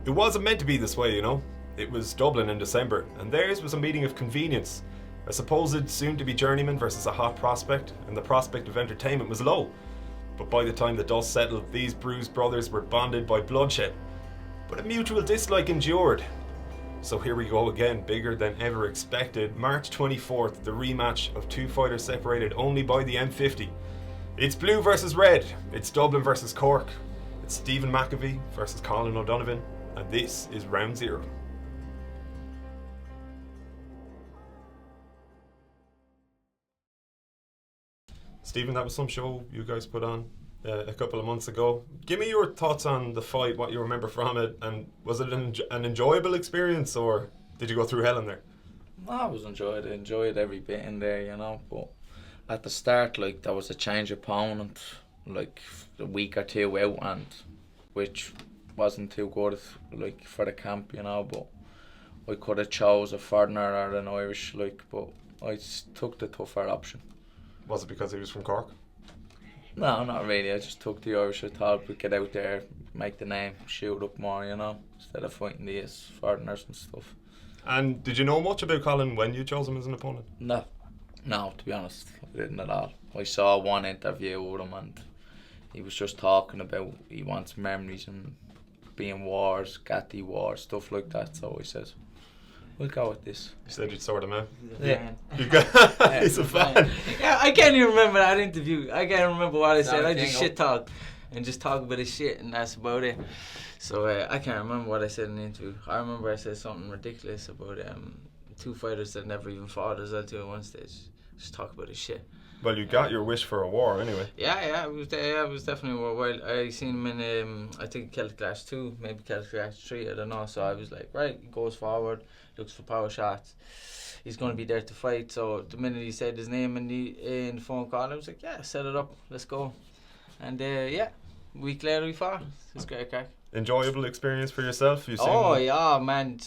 It wasn't meant to be this way, you know. It was Dublin in December, and theirs was a meeting of convenience. A supposed soon-to-be journeyman versus a hot prospect, and the prospect of entertainment was low. But by the time the dust settled, these bruised brothers were bonded by bloodshed. But a mutual dislike endured. So here we go again, bigger than ever expected. March 24th, the rematch of two fighters separated only by the M50. It's blue versus red. It's Dublin versus Cork. It's Stephen McAfee versus Colin O'Donovan. And this is round 0. Stephen, that was some show you guys put on a couple of months ago. Give me your thoughts on the fight, what you remember from it, and was it an enjoyable experience, or did you go through hell in there? No, I was enjoyed it. Enjoyed every bit in there, you know. But at the start, like, there was a change of opponent, like a week or two out, and which wasn't too good, like, for the camp, you know. But I could have chose a foreigner or an Irish, like, but I took the tougher option. Was it because he was from Cork? No, not really. I just took the Irish. I thought we'd get out there, make the name, shoot up more, you know, instead of fighting these foreigners and stuff. And did you know much about Colin when you chose him as an opponent? No, to be honest, I didn't at all. I saw one interview with him and he was just talking about he wants memories and being wars, Gatti wars, stuff like that. So I said, we'll go with this. You said you'd sort him out. Yeah. He's a fan. Yeah, I can't even remember that interview. I can't remember what I said. I just shit talk and just talk about his shit, and that's about it. So I can't remember what I said in the interview. I remember I said something ridiculous about two fighters that never even fought as well too at one stage. Just talk about his shit. Well, you got your wish for a war anyway. Yeah, it was definitely worthwhile. I seen him in I think Celtic Clash 2, maybe Celtic Clash 3, I don't know. So I was like, right, he goes forward, looks for power shots. He's going to be there to fight. So the minute he said his name in the phone call, I was like, yeah, set it up, let's go. And a week later we fought. It's great crack. Enjoyable experience for yourself? Yeah, man.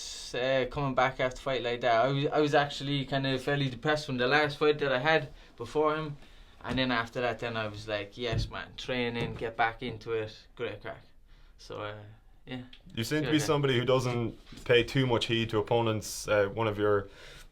Coming back after a fight like that, I was actually kind of fairly depressed from the last fight that I had before him, and then after that, then I was like, yes, man, training, get back into it, great crack. So yeah. You seem to be somebody who doesn't pay too much heed to opponents. One of your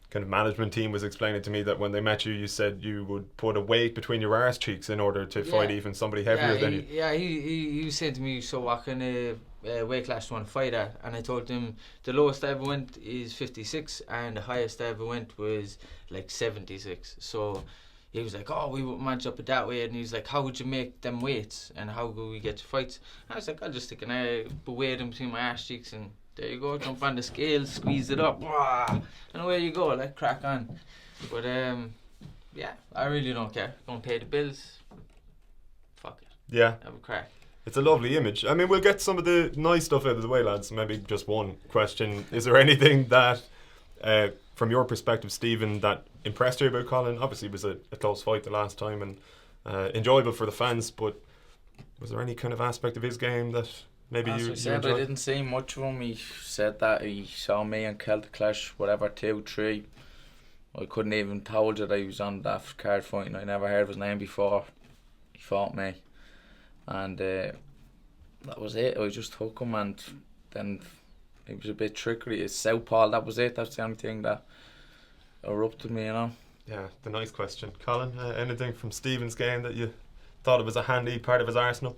kind of management team was explaining to me that when they met you, you said you would put a weight between your arse cheeks in order to fight even somebody heavier than you. Yeah, he was saying to me, so what kind of weight class do you want to fight at? And I told him the lowest I ever went is 56 and the highest I ever went was like 76. So he was like, oh, we won't match up at that weight. And he was like, how would you make them weights and how would we get to fights? And I was like, I'll just stick a weight in between my ass cheeks and there you go, jump on the scale, squeeze it up, and away you go, like, crack on. But yeah, I really don't care. Don't pay the bills. Fuck it. Yeah. Have a crack. It's a lovely image. I mean, we'll get some of the nice stuff out of the way, lads. Maybe just one question. Is there anything that, from your perspective, Stephen, that impressed you about Colin? Obviously, it was a close fight the last time and enjoyable for the fans, but was there any kind of aspect of his game that maybe you enjoyed? I didn't see much of him. He said that he saw me in Celtic Clash, whatever, 2, 3. I couldn't even told you that he was on that card fighting. I never heard of his name before he fought me. And that was it. I just took him, and then he was a bit trickery. It's southpaw, that was it. That's the only thing that erupted me, you know. Yeah, the nice question. Colin, anything from Stephen's game that you thought it was a handy part of his arsenal?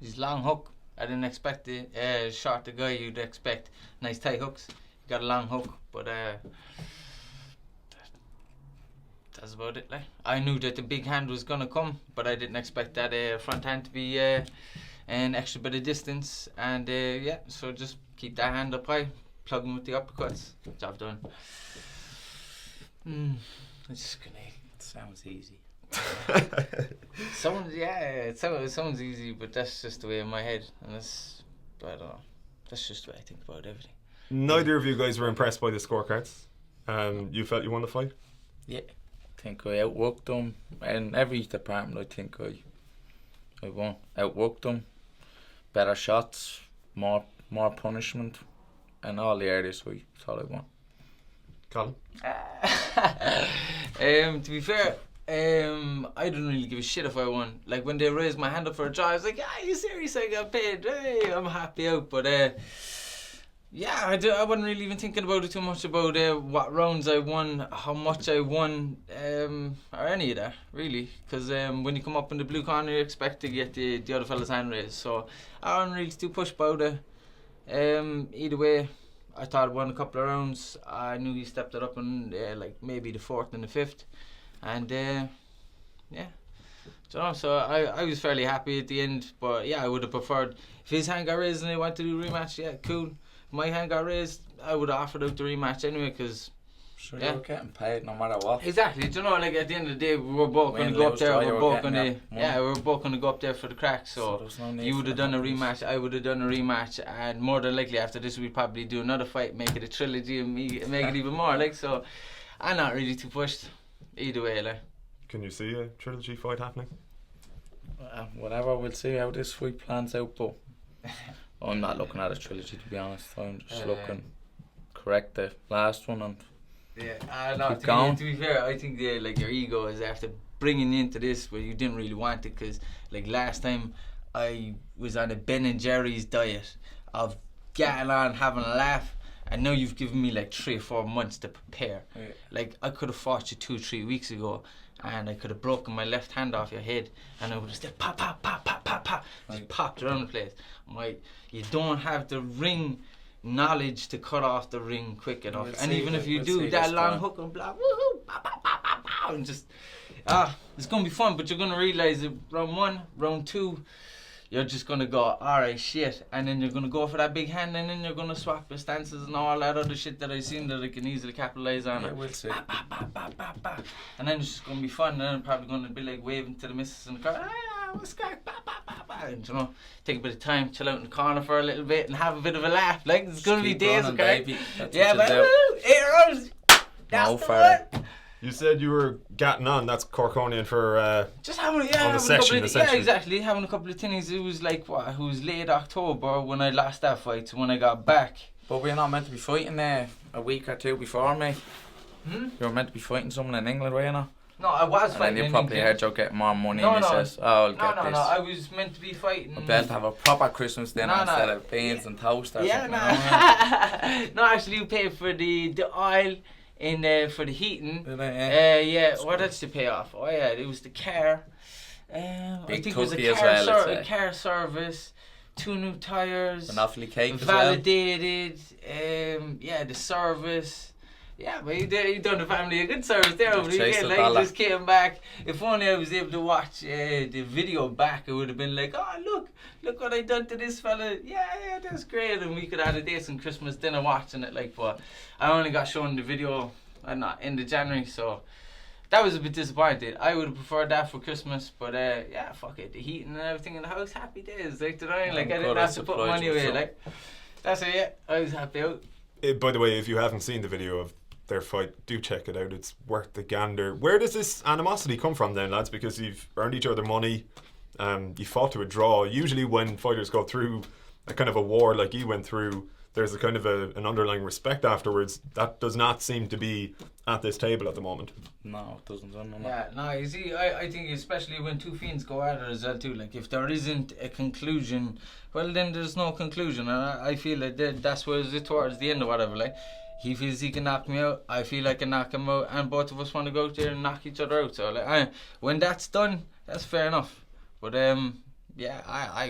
His long hook. I didn't expect it. Short the guy, you'd expect nice tight hooks. He got a long hook, but that's about it. Like, I knew that the big hand was gonna come, but I didn't expect that front hand to be an extra bit of distance. And so just keep that hand up high, plug him with the uppercuts. Job done. It's gonna. It sounds easy. It sounds easy, but that's just the way in my head, and that's, I don't know, that's just the way I think about everything. Neither of you guys were impressed by the scorecards. You felt you won the fight? Yeah, I think I outworked them in every department. I think I won. Outworked them, better shots, more punishment, and all the areas I thought I won. Colin? To be fair, I didn't really give a shit if I won. Like when they raised my hand up for a draw, I was like, "Are you serious? I got paid. Hey, I'm happy out." But I wasn't really even thinking about it too much about what rounds I won, how much I won, or any of that really. Because when you come up in the blue corner, you expect to get the other fella's hand raised. So I wasn't really too pushed about it. Either way, I thought I won a couple of rounds. I knew he stepped it up in like maybe the 4th and the 5th. And so I was fairly happy at the end, but yeah, I would have preferred if his hand got raised and they wanted to do a rematch. Yeah, cool. If my hand got raised, I would have offered out the rematch anyway, because sure, you're getting paid no matter what. Exactly. Do you know, like at the end of the day, we were both going to go up there. We were both going to go up there for the crack. So you would have done a rematch, I would have done a rematch, and more than likely after this, we'd probably do another fight, make it a trilogy, and make it even more. Like, so I'm not really too pushed either way. Like, can you see a trilogy fight happening? Whatever, we'll see how this fight plans out, but I'm not looking at a trilogy, to be honest. I'm just looking correct the last one and keep going. To be fair, I think like your ego is after bringing you into this where you didn't really want it, because like last time I was on a Ben and Jerry's diet of getting on, having a laugh, and now you've given me like 3 or 4 months to prepare. Yeah. Like I could have fought you 2-3 weeks ago, and I could have broken my left hand off your head, and I would have just pop, pop, pop, pop, pop, pop, just popped around the place. I'm like, you don't have the ring knowledge to cut off the ring quick enough. And even if you do that long hook and blah, woohoo, pop, pop, pop, pop, pop, and just it's gonna be fun. But you're gonna realize that round 1, round 2, you're just gonna go, alright, shit, and then you're gonna go for that big hand, and then you're gonna swap the stances and all that other shit that I've seen that I can easily capitalize on. Yeah, we'll see. Bah, bah, bah, bah, bah, bah. And then it's just gonna be fun, and then I'm probably gonna be like waving to the missus in the car, what's that? Bah, bah, bah, bah. And you know, take a bit of time, chill out in the corner for a little bit, and have a bit of a laugh. Like, it's gonna be days, okay? Yeah, but 8 rounds. That's the one. You said you were getting on. That's Corkonian for just having on the session, yeah, exactly, having a couple of tinnies. It was like it was late October when I lost that fight. So when I got back, but we're not meant to be fighting there a week or 2 before, mate. You were meant to be fighting someone in England, were you not? No, I was fighting. And then you probably heard you're getting more money, and he says, "Oh, I'll get this." No, I was meant to be fighting. I'll be able to have a proper Christmas dinner instead of beans and toast or something. No, actually, you pay for the oil. For the heating, what else to pay off? Oh yeah, it was the car. I think it was a car service, 2 new tires, Monopoly cake validated. The service. Yeah, but you done the family a good service there over the weekend. Like, just came back. If only I was able to watch the video back, I would have been like, oh look what I done to this fella. Yeah, that's great. And we could have a decent Christmas dinner watching it. Like, but I only got shown the video end of January, so that was a bit disappointed. I would have preferred that for Christmas, but fuck it. The heating and everything in the house, happy days. Like, I didn't have to put money away. Like, that's it. Yeah, I was happy out. By the way, if you haven't seen the video of their fight, do check it out. It's worth the gander. Where does this animosity come from then, lads? Because you've earned each other money, you fought to a draw. Usually when fighters go through a kind of a war like you went through, there's a kind of an underlying respect afterwards. That does not seem to be at this table at the moment. No, it doesn't. You see, I think especially when 2 fiends go at it as well too, like if there isn't a conclusion, well then there's no conclusion, and I feel like that's where it's towards the end or whatever. Like, he feels he can knock me out, I feel I can knock him out, and both of us want to go out there and knock each other out. So like, when that's done, that's fair enough. But I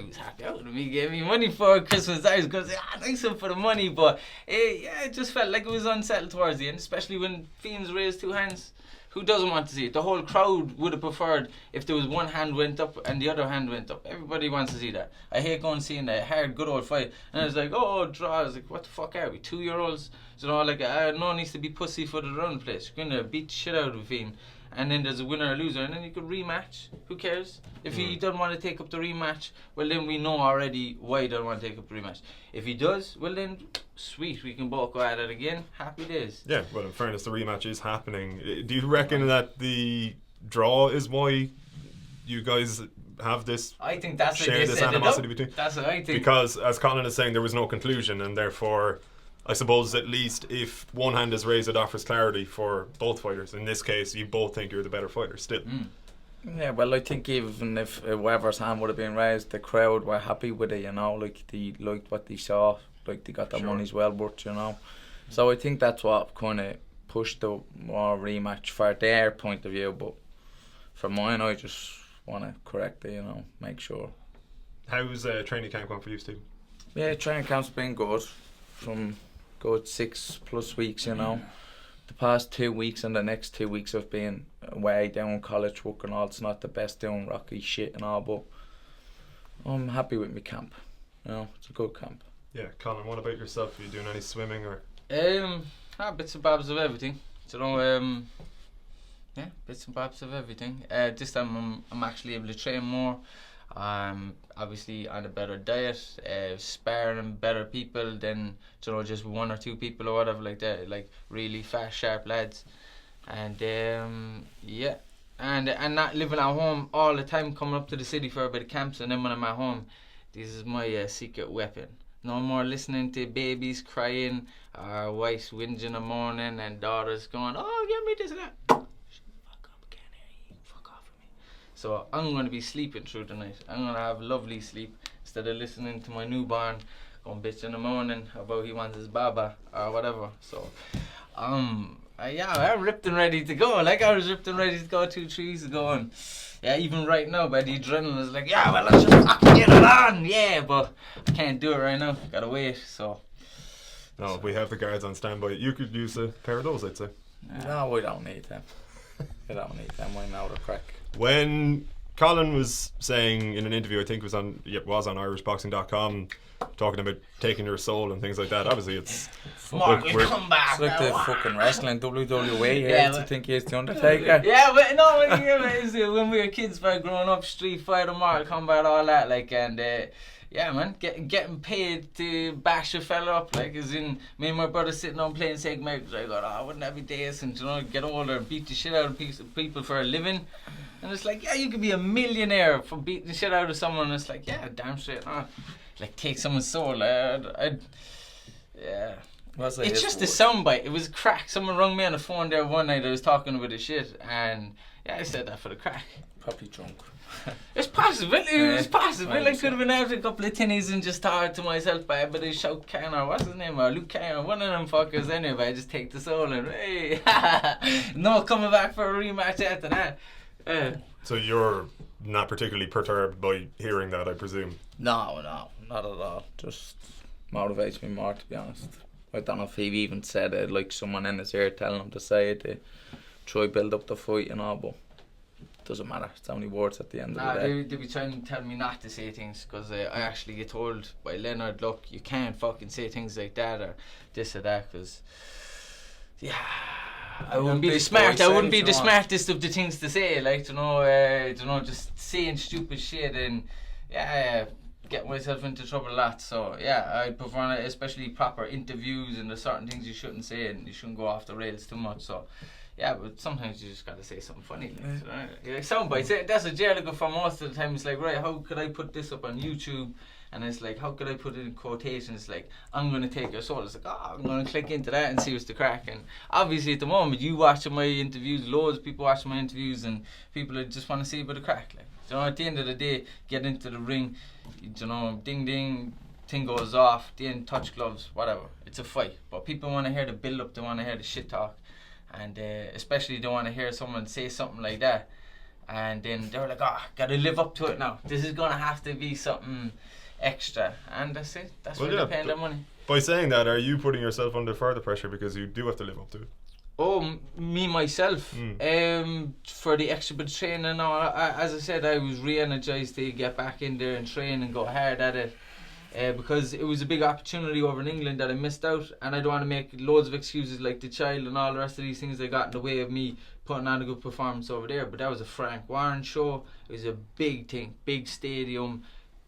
was happy out when he gave me money for Christmas. I was going to say, thanks for the money, but it just felt like it was unsettled towards the end, especially when Fiends raised 2 hands. Who doesn't want to see it? The whole crowd would have preferred if there was one hand went up and the other hand went up. Everybody wants to see that. I hate going and seeing a hard, good old fight. And I was like, draw. I was like, what the fuck are we, 2-year-olds? You know, like, no one needs to be pussyfooted around the place. You're going to beat the shit out of a Fiend. And then there's a winner or loser, and then you could rematch. Who cares? If he doesn't want to take up the rematch, well then we know already why he doesn't want to take up the rematch. If he does, well then, sweet, we can both go at it again. Happy days. Yeah, well in fairness, the rematch is happening. Do you reckon that the draw is why you guys have this? I think that's share this animosity between. That's what I think. Because as Colin is saying, there was no conclusion, and therefore I suppose at least if one hand is raised, it offers clarity for both fighters. In this case, you both think you're the better fighter still. Yeah, well, I think even if whoever's hand would have been raised, the crowd were happy with it, you know, like they liked what they saw, like they got their money's well worth, you know. So I think that's what kind of pushed the more rematch for their point of view, but for mine, I just want to correct it, you know, make sure. How's training camp going for you, Steve? Yeah, training camp's been good, from good 6+ weeks, you know. The past 2 weeks and the next 2 weeks have been away down college work and all. It's not the best doing rocky shit and all, but I'm happy with my camp. You know, it's a good camp. Yeah, Colin, what about yourself? Are you doing any swimming or? Bits and bobs of everything. You know, bits and bobs of everything. This time I'm actually able to train more. Obviously on a better diet, sparring better people than, you know, just 1 or 2 people or whatever like that, like really fast, sharp lads. And and not living at home all the time, coming up to the city for a bit of camps, and then when I'm at home, this is my secret weapon. No more listening to babies crying, or wives whinging in the morning, and daughters going, "Oh, give me this and that." Fuck up, can't hear you. Fuck off of me. So I'm going to be sleeping through the night. I'm going to have lovely sleep instead of listening to my newborn going bitch in the morning about he wants his baba or whatever. So, I'm ripped and ready to go. Like I was ripped and ready to go 2-3 weeks ago, and yeah, even right now, but the adrenaline is like, yeah, well, let's just fucking get it on, yeah, but I can't do it right now. Gotta wait. So. No, we have the guards on standby. You could use a pair of those, I'd say. No, we don't need them. We don't need them. We know the crack. When Colin was saying in an interview, I think it was on irishboxing.com, talking about taking your soul and things like that. Obviously, it's come back. It's like the fucking wrestling WWE here. Yeah, to think he's the Undertaker. Yeah, but no, when we were kids, growing up, Street Fighter, Mortal Kombat, all that, like, and yeah, man, getting paid to bash a fella up, like, as in me and my brother sitting on playing Sega Mega. I go, oh, wouldn't that be decent, you know, get older and beat the shit out of people for a living. And it's like, yeah, you could be a millionaire for beating the shit out of someone. And it's like, yeah, damn straight, like, take someone's soul. Yeah. It's just a soundbite. It was crack. Someone rang me on the phone there one night. I was talking about the shit, and yeah, I said that for the crack. Probably drunk. It's possible. It was possible. I could have been out a couple of tinnies and just thought to myself, but I shout Khan or what's his name, or Luke Khan, or one of them fuckers anyway. I just take the soul and hey, no coming back for a rematch after that. So you're not particularly perturbed by hearing that, I presume? No, not at all. Just motivates me more, to be honest. I don't know if he even said it, like someone in his ear telling him to say it, to try build up the fight and all, but it doesn't matter. It's only words at the end of the day. They be trying to tell me not to say things, because I actually get told by Leonard, look, you can't fucking say things like that or this or that, because yeah, I wouldn't be the smartest of the things to say, like, you know, just saying stupid shit and get myself into trouble a lot. So yeah, I prefer, especially proper interviews, and there's certain things you shouldn't say and you shouldn't go off the rails too much. So yeah, but sometimes you just gotta say something funny, like soundbites. That's what you're looking for most of the time. It's like, right, how could I put this up on YouTube? And it's like, how could I put it in quotations? Like, I'm going to take your soul. It's like, I'm going to click into that and see what's the crack. And obviously at the moment, you watching my interviews, loads of people watching my interviews, and people that just want to see a bit of crack. Like, you know, at the end of the day, get into the ring, you know, ding ding, thing goes off, the end, touch gloves, whatever. It's a fight. But people want to hear the build up, they want to hear the shit talk. And especially they want to hear someone say something like that. And then they're like, gotta live up to it now. This is going to have to be something extra, and that's it. That's why they're paying their money. By saying that, are you putting yourself under further pressure because you do have to live up to it? Oh, me myself, for the extra bit of training and all. As I said, I was re-energized to get back in there and train and go hard at it, because it was a big opportunity over in England that I missed out, and I don't want to make loads of excuses like the child and all the rest of these things that got in the way of me putting on a good performance over there. But that was a Frank Warren show. It was a big thing, big stadium,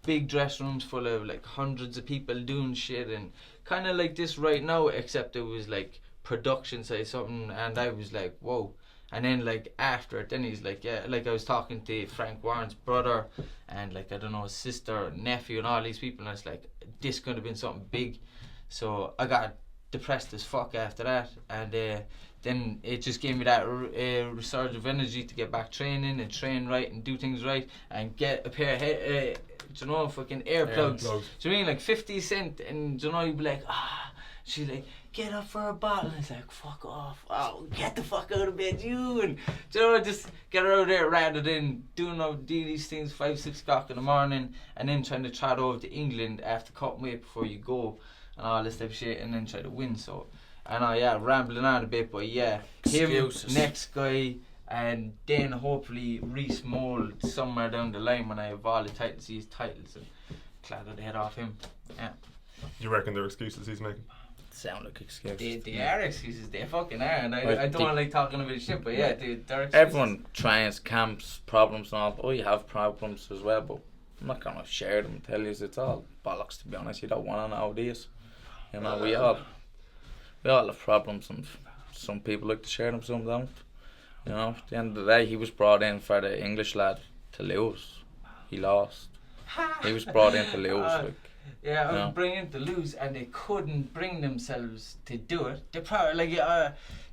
big dressing rooms full of like hundreds of people doing shit, and kind of like this right now, except it was like production size something, and I was like, whoa. And then like after it, then he's like, yeah, like I was talking to Frank Warren's brother and like, I don't know, his sister, nephew and all these people, and it's like, this could have been something big. So I got depressed as fuck after that, and then it just gave me that resurge of energy to get back training and train right and do things right and get a pair of fucking earplugs. Do you know what I mean? Like 50 cent, and you'd be like, she's like, get up for a bottle, and it's like, fuck off, get the fuck out of bed, you, and just get her out there rather than doing these things 5-6 o'clock in the morning and then trying to trot over to England after cut weight before you go and all this type of shit and then try to win. So I know, rambling on a bit, but him, next guy, and then hopefully Reece Mould somewhere down the line when I have all the titles, these titles, and clatter the head off him. Yeah. You reckon they're excuses he's making? Sound like excuses. They are excuses, they fucking are, and I don't like talking about shit, but they're excuses. Everyone trains, camps, problems and all. You have problems as well, but I'm not going to share them and tell you it's all bollocks, to be honest. You don't want to know these. We all have problems, and some people like to share them, some don't. At the end of the day, he was brought in for the English lad to lose. He lost. He was brought in to lose. I was bringing to lose, and they couldn't bring themselves to do it. They probably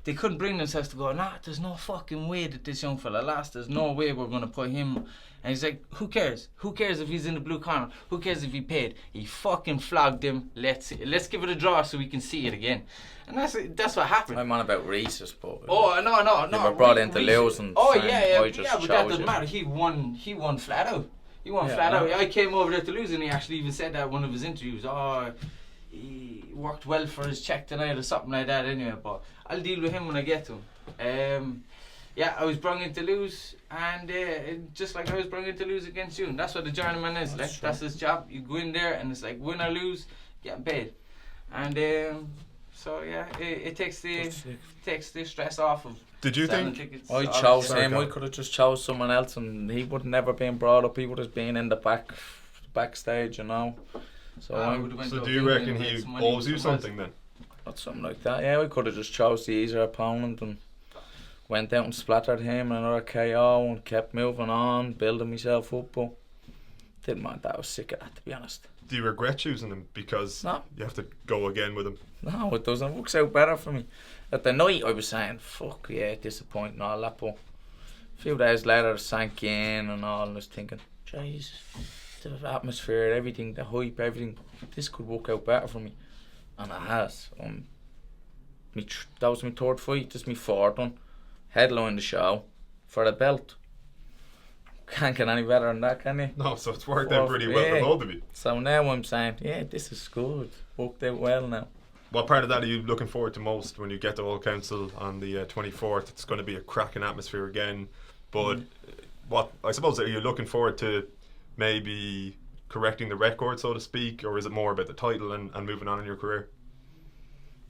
they couldn't bring themselves to go, there's no fucking way that this young fella lost. There's no way we're gonna put him. And he's like, who cares? Who cares if he's in the blue corner? Who cares if he paid? He fucking flogged him. Let's give it a draw so we can see it again. And that's what happened. I'm on about Reese's, but no. You were brought in to lose, and but that doesn't matter. He won flat out. He won flat out. I came over there to lose, and he actually even said that in one of his interviews. He worked well for his check tonight or something like that anyway, but I'll deal with him when I get to him. I was brought in to lose, and just like I was brought in to lose against you, and that's what the journeyman is. That's his job. You go in there and it's like win or lose, get paid. And it takes the stress off of. Did you think? I chose him. I could have just chose someone else, and he would never been brought up. He would have been in the backstage, So, so do you reckon he owes you something then? Not something like that. Yeah, we could have just chose the easier opponent and went out and splattered him and another KO and kept moving on, building myself up. But didn't mind that. I was sick of that, to be honest. Do you regret choosing him because you have to go again with him? No, it doesn't. It works out better for me. At the night I was saying, fuck yeah, disappointing and all that, but a few days later it sank in and all, and I was thinking, jeez, the atmosphere, everything, the hype, everything, this could work out better for me. And it has. That was my third fight, this is my fourth one. Headline the show for the belt. Can't get any better than that, can you? No, so it's worked out pretty well for both of you. So now I'm saying, this is good. Worked out well now. What part of that are you looking forward to most when you get to Good Counsel on the 24th? It's going to be a cracking atmosphere again. But what I suppose, are you looking forward to maybe correcting the record, so to speak, or is it more about the title and moving on in your career?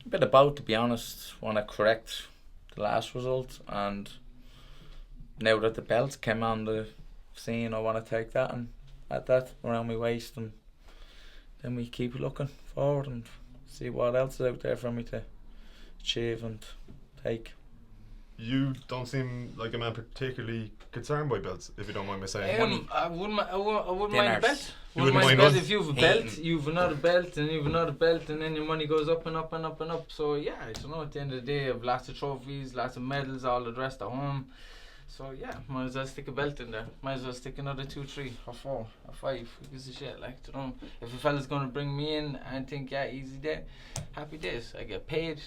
A bit of both, to be honest. Want to correct the last result, and now that the belts came on the scene, I want to take that and add that around my waist, and then we keep looking forward and see what else is out there for me to achieve and take. You don't seem like a man particularly concerned by belts, if you don't mind me saying. I wouldn't mind a belt. Wouldn't mind a belt. If you have a belt, you've another belt, and you've another belt, and then your money goes up and up and up and up. So I don't know, at the end of the day, I have lots of trophies, lots of medals, all the rest at home. So might as well stick a belt in there. Might as well stick another 2, 3 or 4 or 5. Who gives a shit? If a fella's gonna bring me in and think easy day, happy days. I get paid,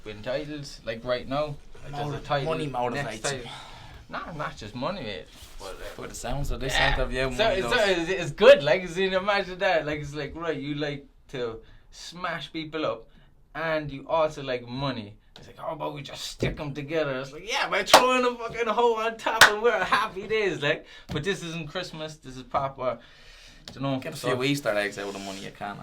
win titles. Like right now, money motivates you. Nah, not just money, mate. But it sounds like this interview. It's good. Imagine that. It's like, right, you like to smash people up, and you also like money. It's like, how about we just stick them together? It's like, by throwing a fucking hole on top and we're happy days, But this isn't Christmas. This is proper. Get a few Easter eggs out of the money you can.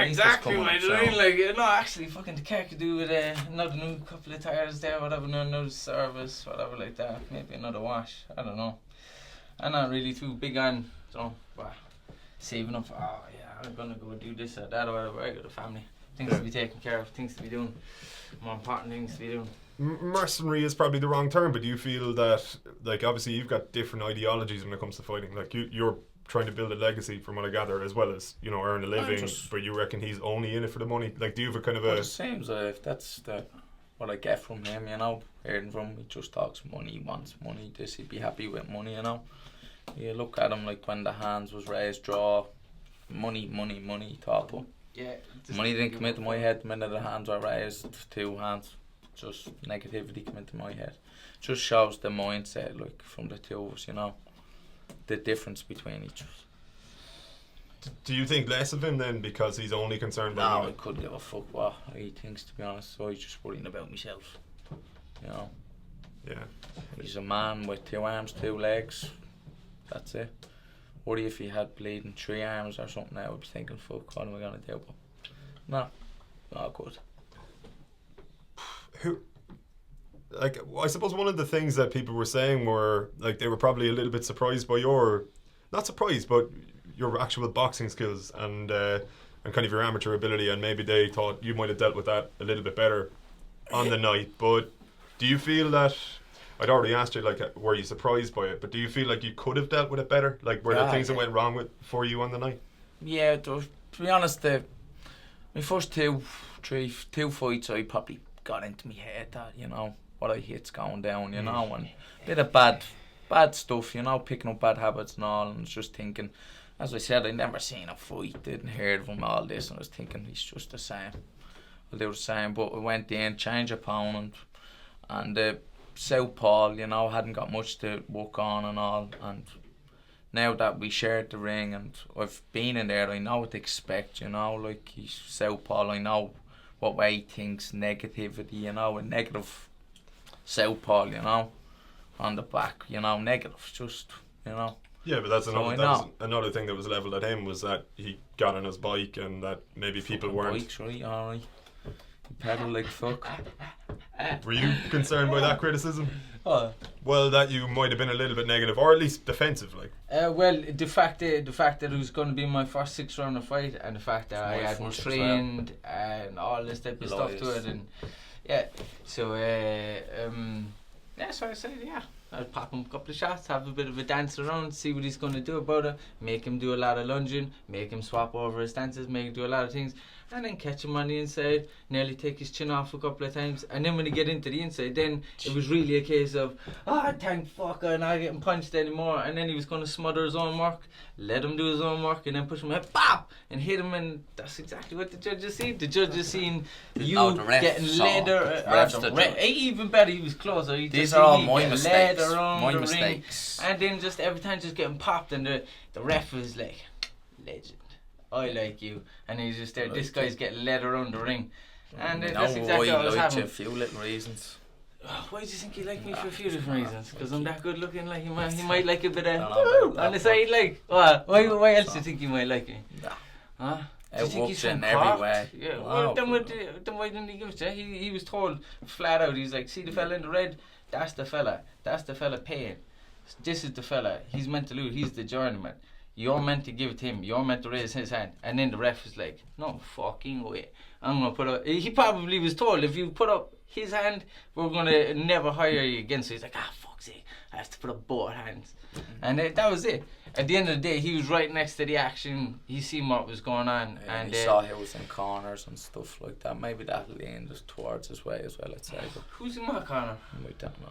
Exactly, mate. Actually, fucking the car could do with another new couple of tires there, whatever, another service, whatever like that. Maybe another wash. I don't know. I'm not really too big on, saving up. I'm gonna go do this or that or whatever. I got a family, things to be taken care of, things to be doing, more important things to be doing. Mercenary is probably the wrong term, but do you feel that, obviously you've got different ideologies when it comes to fighting. You're trying to build a legacy, from what I gather, as well as, you know, earn a living. But you reckon he's only in it for the money? Like, do you have a kind of Well, it seems if that's what I get from him, you know, hearing from him, he just talks money, he wants money, he'd be happy with money, you know. You look at him like when the hands was raised, draw, money, he talked about. Yeah. Money didn't come into my head the minute the hands were raised, 2 hands, just negativity came into my head. Just shows the mindset, like, from the two of us, you know, the difference between each of us. Do you think less of him then because he's only concerned about No, money? I couldn't give a fuck what he thinks, to be honest, so he's just worrying about myself, you know. Yeah. He's a man with 2 arms, 2 legs, that's it. Worry if he had bleeding 3 arms or something, I would be thinking, fuck, what am I going to do? But no, not good. Like, I suppose one of the things that people were saying were, like, they were probably a little bit surprised by your, not surprised, but your actual boxing skills and kind of your amateur ability, and maybe they thought you might have dealt with that a little bit better on the night. But do you feel that, I'd already asked you, like, were you surprised by it, but do you feel like you could have dealt with it better? Like, were there things that went wrong for you on the night? Yeah, to be honest, my first 2 fights, I probably got into my head that, you know, what I hit's going down, you know, and a bit of bad stuff, you know, picking up bad habits and all, and just thinking, as I said, I'd never seen a fight, didn't hear of him, all this, and I was thinking, he's just the same. I'll do the same, but I went in, changed opponent, and southpaw, you know, hadn't got much to work on and all, and now that we shared the ring and I've been in there, I know what to expect, you know, like, he's southpaw, I know what way he thinks, negativity, you know, a negative southpaw, you know, on the back, you know, negative, just, you know. Yeah, but that's another thing that was levelled at him, was that he got on his bike and that maybe people weren't. Bikes, right, alright. He pedalled like fuck. Were you concerned by that criticism? Oh. Well, that you might have been a little bit negative, or at least defensive, like. Well, the fact that it was going to be my first 6-rounder fight, and the fact that I hadn't trained and all this type of stuff to it, and yeah, so so I said, yeah, I'll pop him a couple of shots, have a bit of a dance around, see what he's going to do about it, make him do a lot of lunging, make him swap over his stances, make him do a lot of things, and then catch him on the inside, nearly take his chin off a couple of times, and then when he get into the inside, then it was really a case of, thank fuck, I'm not getting punched anymore, and then he was going to smother his own work, let him do his own work, and then push him head, bop, and hit him, and that's exactly what the judges seen. The judges seen you getting leather, even better, he was closer. These are all my mistakes, and then just every time just getting popped, and the ref was like, legend, I like you, and he's just there, this guy's getting led around the ring, and that's exactly what was happening. A few little reasons. Why do you think he liked me for a few different reasons? Because I'm that good looking, like he might like a bit of on the side, like, why else do you think he might like me? Huh? Do you think he's from Cork? Yeah, well, then why didn't he give it to you? He was told flat out, he's like, see the fella in the red? That's the fella paying. This is the fella, he's meant to lose, he's the journeyman. You're meant to give it to him, you're meant to raise his hand. And then the ref was like, no fucking way, I'm going to put up, he probably was told, if you put up his hand, we're going to never hire you again. So he's like, fuck's sake, I have to put up both hands. And that was it. At the end of the day, he was right next to the action, he seen what was going on. Yeah, and he saw he was in corners and stuff like that. Maybe that leaned us towards his way as well, let's say. But who's in my corner? We don't know.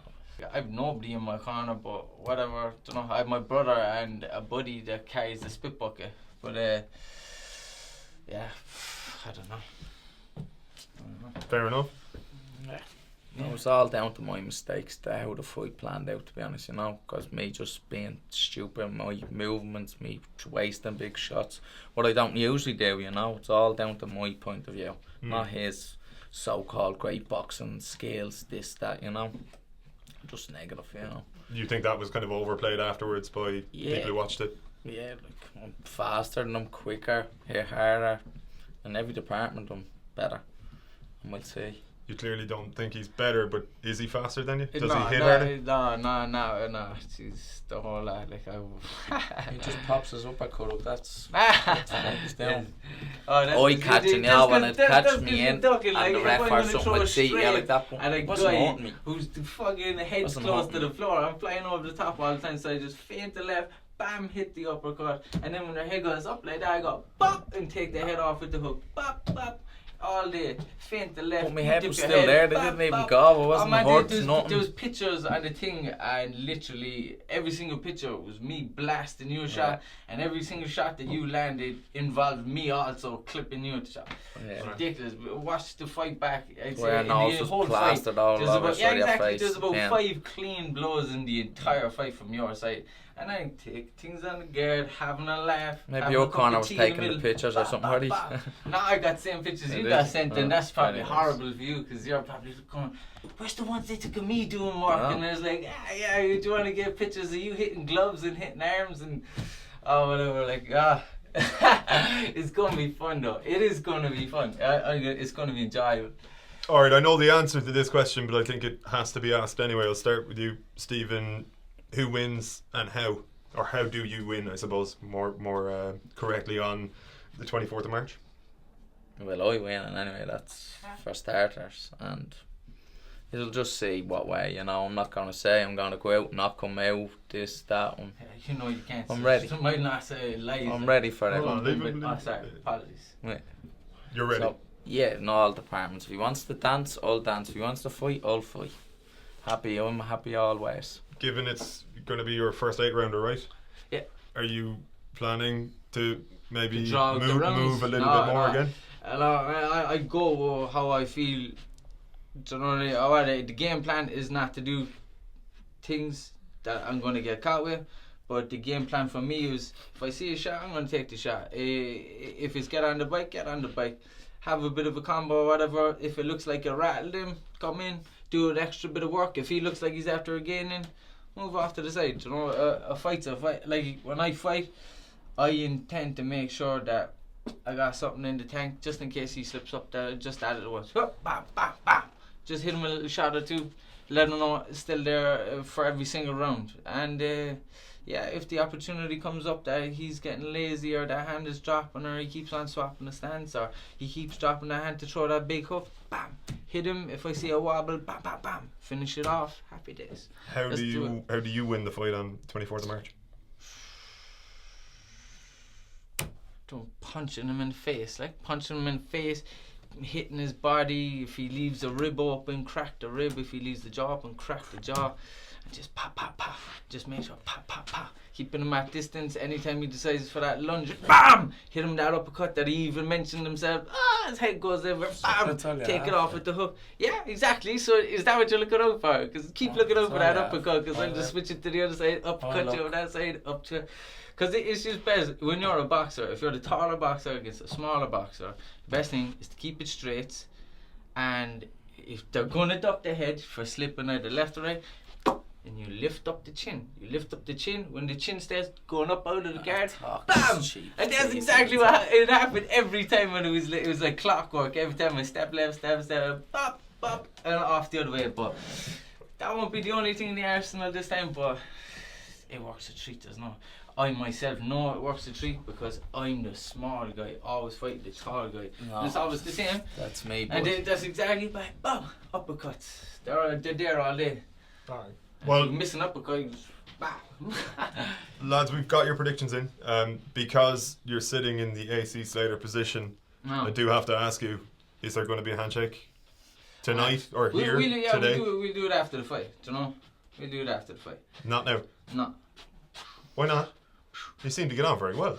I have nobody in my corner, but whatever, don't know. I have my brother and a buddy that carries the spit bucket. But yeah, I don't know. Fair enough. Yeah. It was all down to my mistakes, how the fight planned out, to be honest, you know, because me just being stupid, my movements, me wasting big shots, what I don't usually do, you know, it's all down to my point of view, not his so-called great boxing skills, this, that, you know, just negative, you know. You think that was kind of overplayed afterwards by people who watched it? Yeah, like, I'm faster than them, quicker, hit harder, in every department I'm better, and we'll see. You clearly don't think he's better, but is he faster than you? Does he hit harder? No. She's the whole lot. Like he just pops his uppercut up. That's he's down. I catching you when it catches me in, and the ref or something would see you like that. And a guy who's the fucking head's close to the floor, I'm flying over the top all the time, so I just feint the left, bam, hit the uppercut, and then when their head goes up like that, I go bop and take the head off with the hook, bop, bop. All day, feint the left. But my head dip was your still head, there. They bop, didn't even bop. go. It wasn't man, hurt. there Nothing. was pictures on the thing, and literally every single picture was me blasting you a shot, and every single shot that you landed involved me also clipping you at the shot. It's ridiculous. But watch the fight back. I'd say in the whole fight, there's about, there's about 5 clean blows in the entire fight from your side. And I take things on the guard, having a laugh. Maybe your corner was taking the pictures or something, already. No, I got the same pictures you got sent, and that's probably horrible for you, because you're probably going, where's the ones they took of me doing work? And it's like, yeah, do you want to get pictures of you hitting gloves and hitting arms and whatever? Like, it's going to be fun though. It is going to be fun. It's going to be enjoyable. Alright, I know the answer to this question, but I think it has to be asked anyway. I'll start with you, Stephen. Who wins and how? Or how do you win, I suppose, more correctly on the 24th of March? Well, I win, and anyway, that's for starters. And you'll just see what way, you know. I'm not going to say I'm going to go out, not come out, this, that. You know you can't. I'm ready. Somebody not say lies. I'm ready for it. Sorry, apologies. Wait. You're ready? So, yeah, in all departments. If he wants to dance, I'll dance. If he wants to fight, I'll fight. I'm happy always. Given it's going to be your first 8-rounder, right? Yeah. Are you planning to maybe move a little bit more again? I go how I feel. The game plan is not to do things that I'm going to get caught with, but the game plan for me is, if I see a shot, I'm going to take the shot. If it's get on the bike, get on the bike. Have a bit of a combo or whatever. If it looks like you rattled him, come in, do an extra bit of work. If he looks like he's after gaining, move off to the side. A fight's a fight. Like when I fight, I intend to make sure that I got something in the tank just in case he slips up there. Just add it once. Bam, bam, bam. Just hit him a little shot or two. Let him know it's still there for every single round. And if the opportunity comes up that he's getting lazy, or that hand is dropping, or he keeps on swapping the stance, or he keeps dropping the hand to throw that big hook, bam, hit him. If I see a wobble, bam, bam, bam, finish it off. Happy days. How do you win the fight on 24th of March? Don't punching him in the face, punching him in the face, hitting his body. If he leaves a rib open, crack the rib. If he leaves the jaw open, crack the jaw. And just pop, pop, pop. Just make sure pop, pop, pop. Keeping him at distance. Anytime he decides for that lunge, bam! Hit him that uppercut that he even mentioned himself. His head goes over, bam! Take it off with the hook. Yeah, exactly. So is that what you're looking out for? Because keep looking out for that uppercut, because I'll just switch it to the other side, uppercut you on that side, up to... Because it's just best when you're a boxer, if you're the taller boxer against a smaller boxer, the best thing is to keep it straight, and if they're going to duck the head for slipping either left or right, and you lift up the chin. You lift up the chin. When the chin starts going up out of the guard, bam! And that's exactly what it happened every time. When it was like clockwork. Every time I step left, step, bop, bop, and off the other way. But that won't be the only thing in the arsenal this time. But it works a treat. There's no. I myself know it works a treat because I'm the small guy, always fighting the tall guy. No, it's always the same. That's me. And that's exactly by bam, uppercuts. They're there all day. Alright. Well, missing uppercuts. Lads, we've got your predictions in. Because you're sitting in the AC Slater position, I do have to ask you: is there going to be a handshake tonight or here today? We'll do it after the fight. Do you know? We'll do it after the fight. Not now. No. Why not? You seem to get on very well.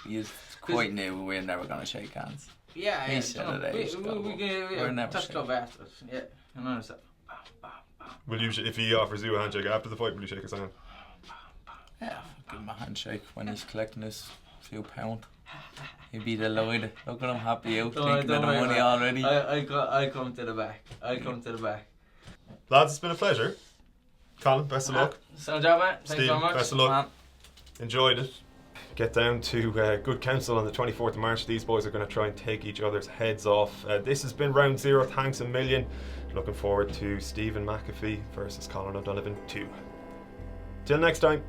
He's quite new. We're never going to shake hands. Yeah, he said it. We're never touch glove after. Yeah, you know that. Will you, if he offers you a handshake after the fight, will you shake his hand? Yeah, I'll give him a handshake when he's collecting his few pound. He'll be delighted. Look at him happy out, thinking of the money already. I come to the back. Lads, it's been a pleasure. Colin, best of luck. Sound job, man. Thanks very much. Best of luck. Enjoyed it. Get down to Good Counsel on the 24th of March. These boys are going to try and take each other's heads off. This has been round 0. Thanks a million. Looking forward to Stephen McAfee versus Colin O'Donovan 2. Till next time.